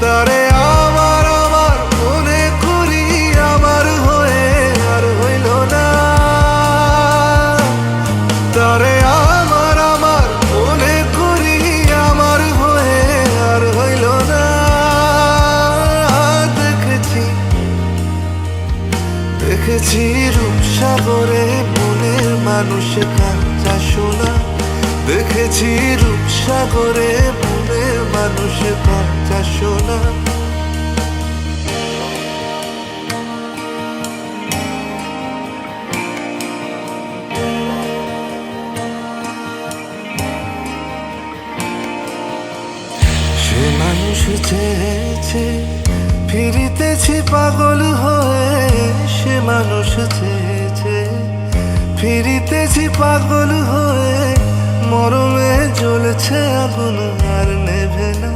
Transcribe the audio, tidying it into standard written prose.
তারে আমার আমার মনে করি আমার হয়ে আর হইল না। তারে আমার আমার মনে করি আমার হয়ে আর হইল না। দেখেছি দেখেছি রূপসাগরে মনের মানুষ কাঁচা সোনা। দেখেছি রূপসাগরে মনের মানুষ কাঁচা সোনা। সে মানুষ চেয়েছে ফিরিতেছি পাগল হয়ে। সে মানুষ চেয়েছে ফিরিতেছি পাগল হয়ে। মরমে জ্বলছে আগুন আর নেভে না।